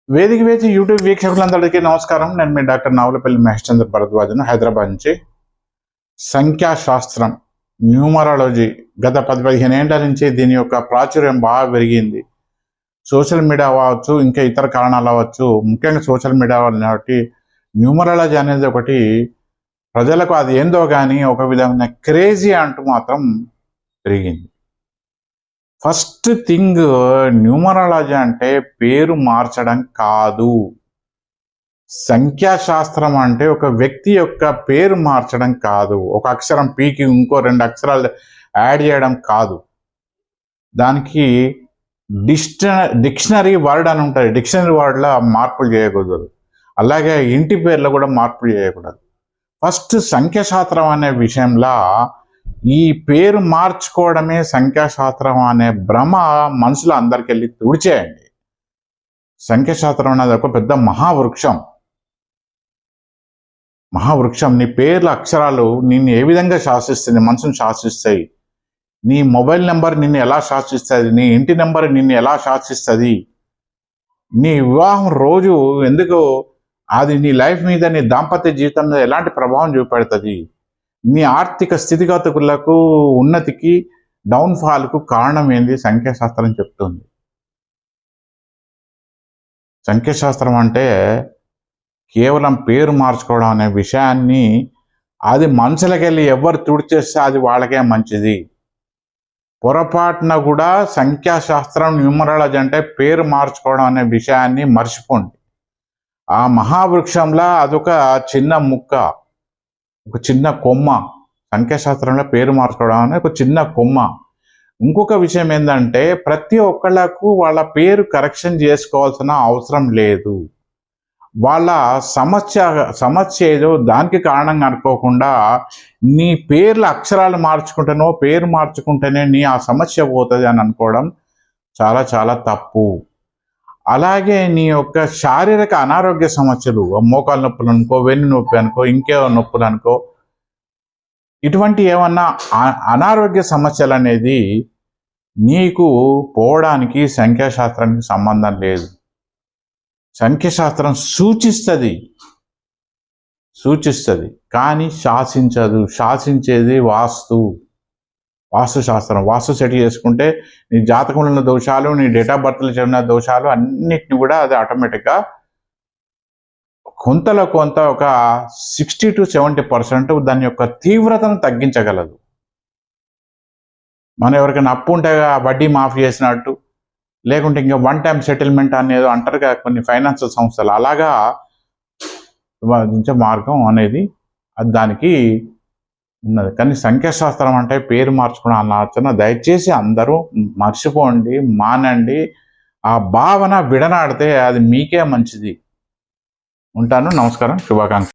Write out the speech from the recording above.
వేదిక వేచి యూట్యూబ్ వీక్షకులందరికీ నమస్కారం. నేను మీ డాక్టర్ నావులపల్లి మహేష్ చంద్ర భరద్వాజన్, హైదరాబాద్ నుంచి. సంఖ్యాశాస్త్రం, న్యూమరాలజీ గత 10-15 ఏళ్ల నుంచి దీని యొక్క ప్రాచుర్యం బాగా పెరిగింది. సోషల్ మీడియా అవ్వచ్చు, ఇంకా ఇతర కారణాలు అవ్వచ్చు, ముఖ్యంగా సోషల్ మీడియా కాబట్టి న్యూమరాలజీ అనేది ఒకటి ప్రజలకు అది ఏందో కానీ ఒక విధమైన క్రేజీ అంటూ మాత్రం పెరిగింది. ఫస్ట్ థింగ్, న్యూమరాలజీ అంటే పేరు మార్చడం కాదు. సంఖ్యాశాస్త్రం అంటే ఒక వ్యక్తి యొక్క పేరు మార్చడం కాదు. ఒక అక్షరం పీకి ఇంకో 2 అక్షరాలు యాడ్ చేయడం కాదు. దానికి డిక్షనరీ వర్డ్ అని ఉంటుంది. డిక్షనరీ వర్డ్లో మార్పులు చేయకూడదు. అలాగే ఇంటి పేర్లో కూడా మార్పులు చేయకూడదు. ఫస్ట్ సంఖ్యాశాస్త్రం అనే విషయంలో ఈ పేరు మార్చుకోవడమే సంఖ్యాశాస్త్రం అనే భ్రమ మనసులో అందరికి వెళ్ళి తుడిచేయండి. సంఖ్యాశాస్త్రం అనేది ఒక పెద్ద మహావృక్షం. నీ పేర్ల అక్షరాలు నిన్ను ఏ విధంగా శాసిస్తుంది, మనసును శాసిస్తాయి. నీ మొబైల్ నెంబర్ నిన్ను ఎలా శాసిస్తుంది, నీ ఇంటి నెంబర్ నిన్ను ఎలా శాసిస్తుంది, నీ వివాహం రోజు ఎందుకు అది నీ లైఫ్ మీద, నీ దాంపత్య జీవితం మీద ఎలాంటి ప్రభావం చూపెడుతుంది, నీ ఆర్థిక స్థితిగతులకు, ఉన్నతికి, డౌన్ఫాల్కు కారణం ఏంది సంఖ్యాశాస్త్రం చెప్తుంది. సంఖ్యాశాస్త్రం అంటే కేవలం పేరు మార్చుకోవడం అనే విషయాన్ని అది మనసులకెళ్ళి ఎవరు తుడిచేస్తే అది వాళ్ళకే మంచిది. పొరపాటున కూడా సంఖ్యాశాస్త్రం, న్యూమరాలజీ అంటే పేరు మార్చుకోవడం అనే విషయాన్ని మర్చిపోండి. ఆ మహావృక్షంలో అదొక చిన్న ముక్క, ఒక చిన్న కొమ్మ. సంఖ్యాశాస్త్రంలో పేరు మార్చుకోవడం అనే ఒక చిన్న కొమ్మ. ఇంకొక విషయం ఏంటంటే ప్రతి ఒక్కళ్ళకు వాళ్ళ పేరు కరెక్షన్ చేసుకోవాల్సిన అవసరం లేదు. వాళ్ళ సమస్య ఏదో దానికి కారణంగా అనుకోకుండా నీ పేర్ల అక్షరాలు మార్చుకుంటేనో పేరు మార్చుకుంటేనే నీ ఆ సమస్య పోతుంది అని అనుకోవడం చాలా చాలా తప్పు. అలాగే నీ యొక్క శారీరక అనారోగ్య సమస్యలు, మోకాలు నొప్పులు అనుకో, వెన్ను నొప్పి అనుకో, ఇంకేమో నొప్పులు అనుకో, ఇటువంటి ఏమన్నా అనారోగ్య సమస్యలు అనేది నీకు పోవడానికి సంఖ్యాశాస్త్రానికి సంబంధం లేదు. సంఖ్యాశాస్త్రం సూచిస్తుంది కానీ శాసించదు. శాసించేది వాస్తుశాస్త్రం. వాస్తు సెట్ చేసుకుంటే నీ జాతకంలో ఉన్న దోషాలు, నీ డేట్ ఆఫ్ బర్త్లో ఉన్న దోషాలు అన్నిటిని కూడా అది ఆటోమేటిక్గా కొంతలో కొంత ఒక 60-70% దాని యొక్క తీవ్రతను తగ్గించగలదు. మనం ఎవరికైనా అప్పు ఉంటే వడ్డీ మాఫీ చేసినట్టు, లేకుంటే ఇంకా 1 టైం సెటిల్మెంట్ అనేది అంటారు కదా కొన్ని ఫైనాన్షియల్ సంస్థలు, అలాగా వాదించే మార్గం అనేది దానికి ఉన్నది. కానీ సంఖ్యాశాస్త్రం అంటే పేరు మార్చుకున్న ఆలోచన దయచేసి అందరూ మర్చిపోండి, మానండి. ఆ భావన విడనాడితే అది మీకే మంచిది. ఉంటాను. నమస్కారం, శుభాకాంక్షలు.